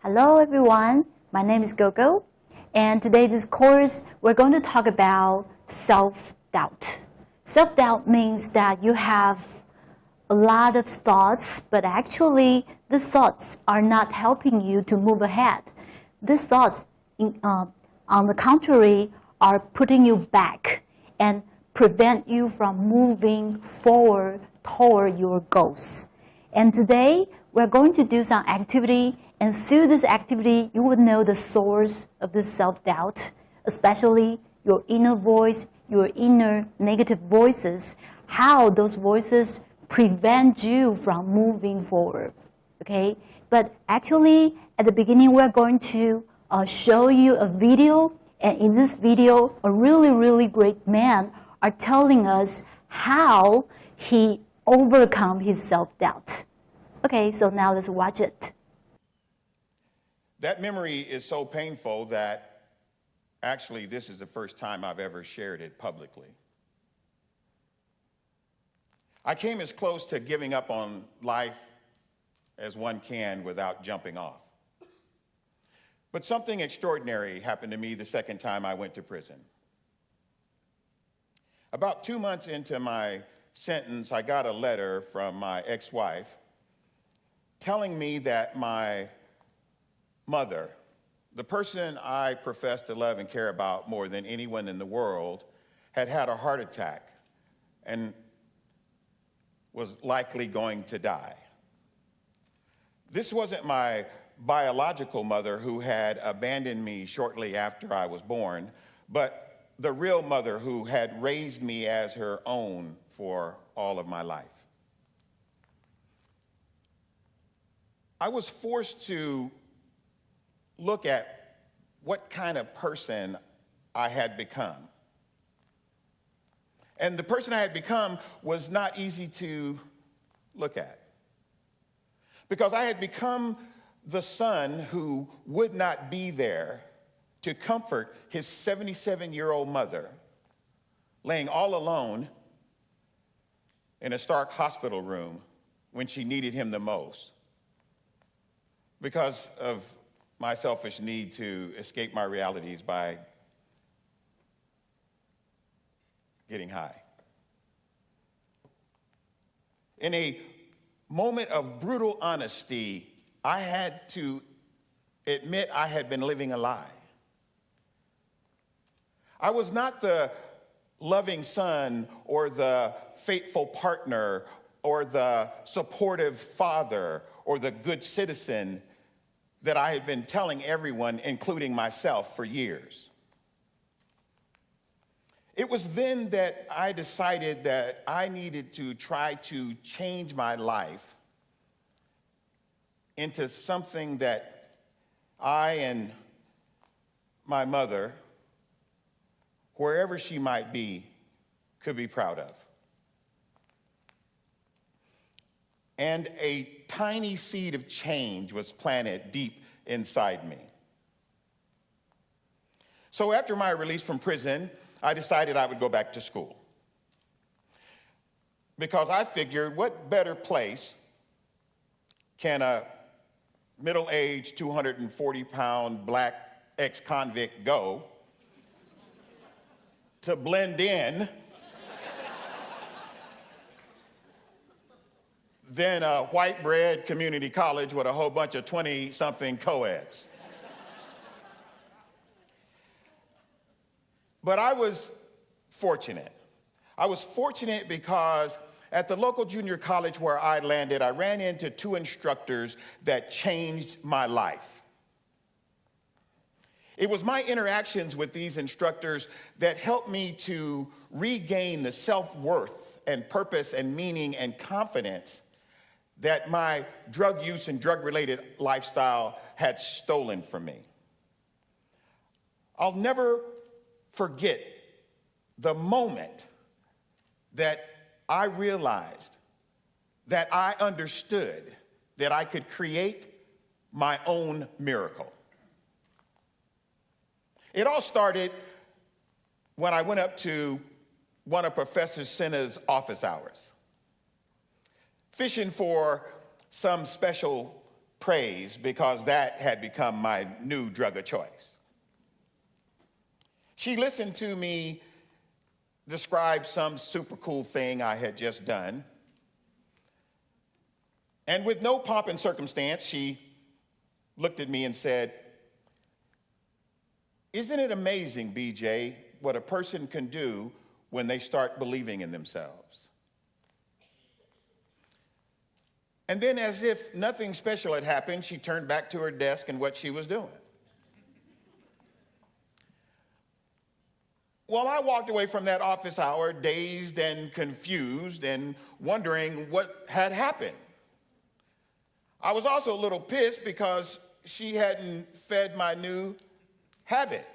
Hello everyone, my name is Gogo, and today this course we're going to talk about self-doubt. Self-doubt means that you have a lot of thoughts, but actually these thoughts are not helping you to move ahead. These thoughts, on the contrary, are putting you back and prevent you from moving forward toward your goals. And today we're going to do some activity, and through this activity you will know the source of this self-doubt, especially your inner voice, your inner negative voices, how those voices prevent you from moving forward. Okay? But actually, at the beginning, we're going to show you a video, and in this video, a really great man are telling us how he overcome his self-doubt. Okay, so now let's watch it. That memory is so painful that actually this is the first time I've ever shared it publicly. I came as close to giving up on life as one can without jumping off. But something extraordinary happened to me the second time I went to prison. About 2 months into my sentence, I got a letter from my ex-wife telling me that my mother, the person I profess to love and care about more than anyone in the world, had had a heart attack and was likely going to die. This wasn't my biological mother who had abandoned me shortly after I was born, but the real mother who had raised me as her own for all of my life. I was forced to look at what kind of person I had become. And the person I had become was not easy to look at, because I had become the son who would not be there to comfort his 77-year-old mother, laying all alone in a stark hospital room when she needed him the most, because of my selfish need to escape my realities by getting high. In a moment of brutal honesty, I had to admit I had been living a lie. I was not the loving son or the faithful partner or the supportive father or the good citizen that I had been telling everyone, including myself, for years. It was then that I decided that I needed to try to change my life into something that I and my mother, wherever she might be, could be proud of. And a tiny seed of change was planted deep inside me. So after my release from prison, I decided I would go back to school, because I figured, what better place can a middle-aged, 240-pound black ex-convict go to blend in than a white bread community college with a whole bunch of 20-something co-eds. But I was fortunate. I was fortunate because at the local junior college where I landed, I ran into 2 instructors that changed my life. It was my interactions with these instructors that helped me to regain the self-worth and purpose and meaning and confidence that my drug use and drug-related lifestyle had stolen from me. I'll never forget the moment that I realized that I understood that I could create my own miracle. It all started when I went up to one of Professor Senna's office hours, fishing for some special praise because that had become my new drug of choice. She listened to me describe some super cool thing I had just done. And with no pomp and circumstance, she looked at me and said, "Isn't it amazing, BJ, what a person can do when they start believing in themselves?" And then, as if nothing special had happened, she turned back to her desk and what she was doing. Well, I walked away from that office hour dazed and confused and wondering what had happened. I was also a little pissed because she hadn't fed my new habit.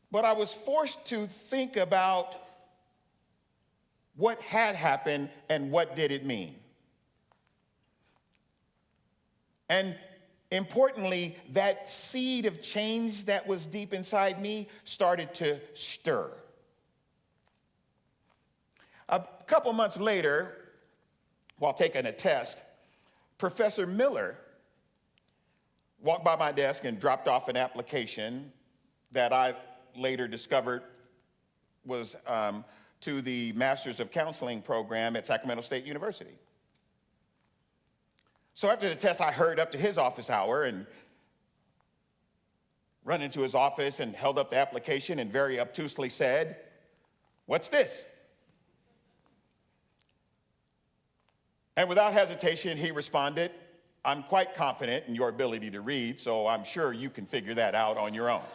But I was forced to think about what had happened and what did it mean. And importantly, that seed of change that was deep inside me started to stir. A couple months later, while taking a test, Professor Miller walked by my desk and dropped off an application that I later discovered was to the Masters of Counseling program at Sacramento State University. So after the test, I hurried up to his office hour and run into his office and held up the application and very obtusely said, "What's this?" And without hesitation, he responded, "I'm quite confident in your ability to read, so I'm sure you can figure that out on your own."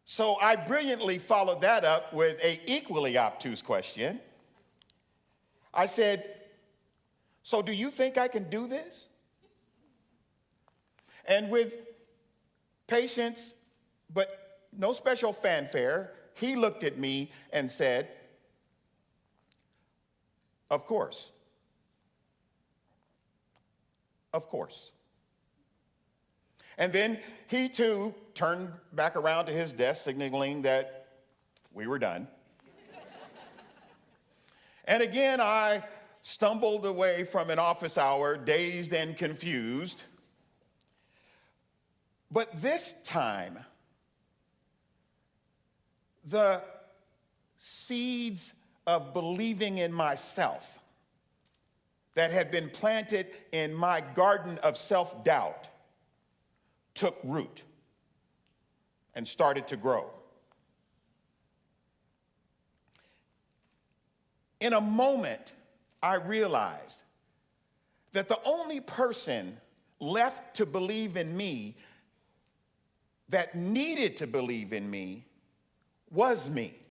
So I brilliantly followed that up with an equally obtuse question. I said, "So do you think I can do this?" And with patience, but no special fanfare, he looked at me and said, "Of course. Of course." And then he too turned back around to his desk, signaling that we were done. And again, I stumbled away from an office hour, dazed and confused. But this time, the seeds of believing in myself that had been planted in my garden of self-doubt took root and started to grow. In a moment, I realized that the only person left to believe in me that needed to believe in me was me.